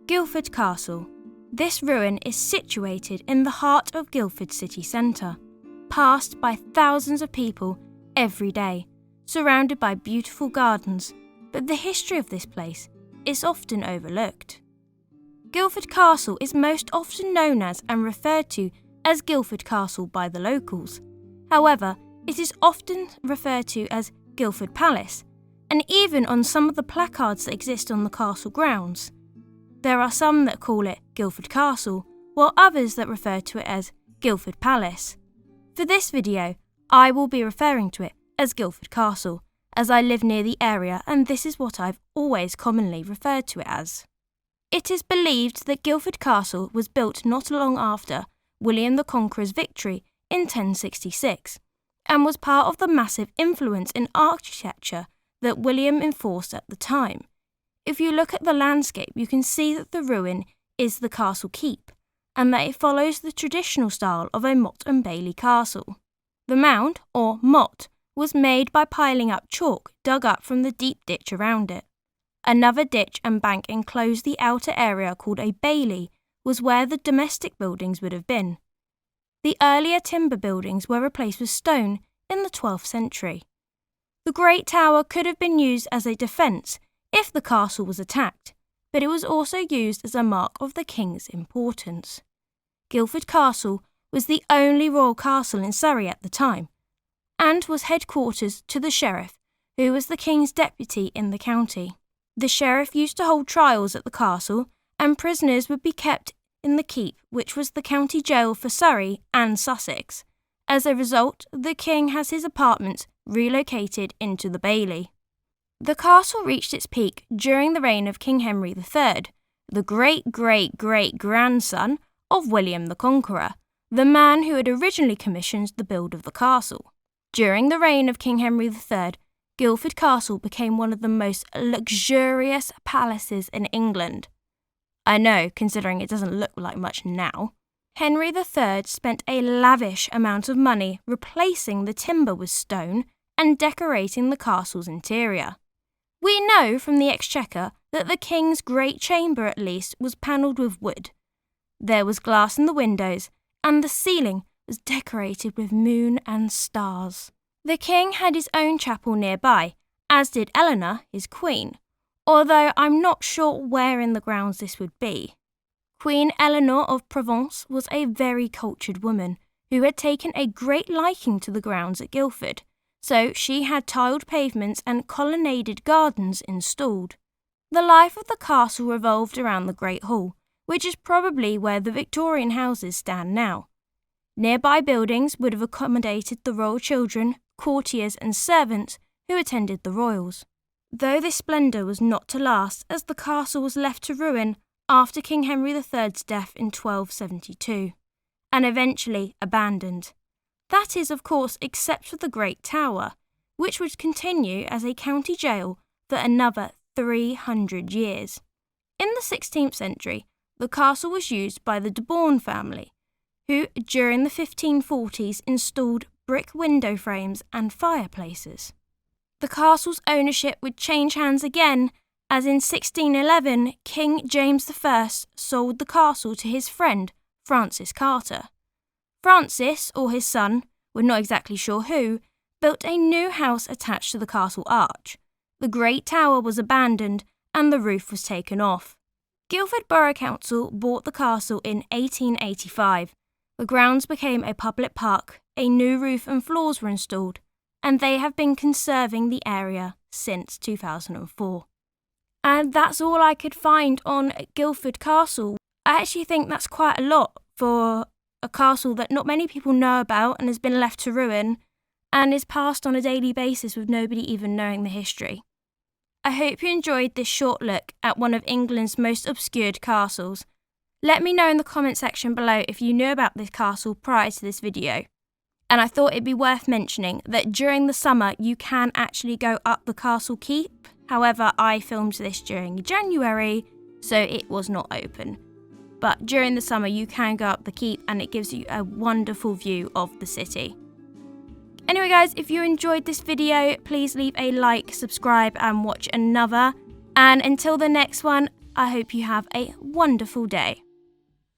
Guildford Castle. This ruin is situated in the heart of Guildford city centre, passed by thousands of people every day, surrounded by beautiful gardens, but the history of this place is often overlooked. Guildford Castle is most often known as and referred to as Guildford Castle by the locals. However, it is often referred to as Guildford Palace, and even on some of the placards that exist on the castle grounds. There are some that call it Guildford Castle, while others that refer to it as Guildford Palace. For this video, I will be referring to it as Guildford Castle, as I live near the area and this is what I've always commonly referred to it as. It is believed that Guildford Castle was built not long after William the Conqueror's victory in 1066, and was part of the massive influence in architecture that William enforced at the time. If you look at the landscape, you can see that the ruin is the castle keep, and that it follows the traditional style of a motte and bailey castle. The mound, or motte, was made by piling up chalk dug up from the deep ditch around it. Another ditch and bank enclosed the outer area called a bailey, was where the domestic buildings would have been. The earlier timber buildings were replaced with stone in the 12th century. The Great Tower could have been used as a defence if the castle was attacked, but it was also used as a mark of the king's importance. Guildford Castle was the only royal castle in Surrey at the time, and was headquarters to the sheriff, who was the king's deputy in the county. The sheriff used to hold trials at the castle, and prisoners would be kept in the keep, which was the county jail for Surrey and Sussex. As a result, the king has his apartments relocated into the bailey. The castle reached its peak during the reign of King Henry III, the great-great-great-grandson of William the Conqueror, the man who had originally commissioned the build of the castle. During the reign of King Henry III, Guildford Castle became one of the most luxurious palaces in England. I know, considering it doesn't look like much now. Henry III spent a lavish amount of money replacing the timber with stone and decorating the castle's interior. We know from the Exchequer that the king's great chamber at least was panelled with wood. There was glass in the windows, and the ceiling was decorated with moon and stars. The king had his own chapel nearby, as did Eleanor, his queen, although I'm not sure where in the grounds this would be. Queen Eleanor of Provence was a very cultured woman who had taken a great liking to the grounds at Guildford, so she had tiled pavements and colonnaded gardens installed. The life of the castle revolved around the Great Hall, which is probably where the Victorian houses stand now. Nearby buildings would have accommodated the royal children, courtiers and servants who attended the royals. Though this splendour was not to last, as the castle was left to ruin after King Henry III's death in 1272, and eventually abandoned. That is, of course, except for the Great Tower, which would continue as a county jail for another 300 years. In the 16th century, the castle was used by the de Bourne family, who during the 1540s installed brick window frames and fireplaces. The castle's ownership would change hands again, as in 1611 King James I sold the castle to his friend Francis Carter. Francis, or his son, we're not exactly sure who, built a new house attached to the castle arch. The Great Tower was abandoned and the roof was taken off. Guildford Borough Council bought the castle in 1885. The grounds became a public park, a new roof and floors were installed, and they have been conserving the area since 2004. And that's all I could find on Guildford Castle. I actually think that's quite a lot for a castle that not many people know about and has been left to ruin and is passed on a daily basis with nobody even knowing the history. I hope you enjoyed this short look at one of England's most obscured castles. Let me know in the comment section below if you knew about this castle prior to this video. And I thought it'd be worth mentioning that during the summer you can actually go up the castle keep. However, I filmed this during January, so it was not open. But during the summer you can go up the keep and it gives you a wonderful view of the city. Anyway guys, if you enjoyed this video, please leave a like, subscribe and watch another. And until the next one, I hope you have a wonderful day.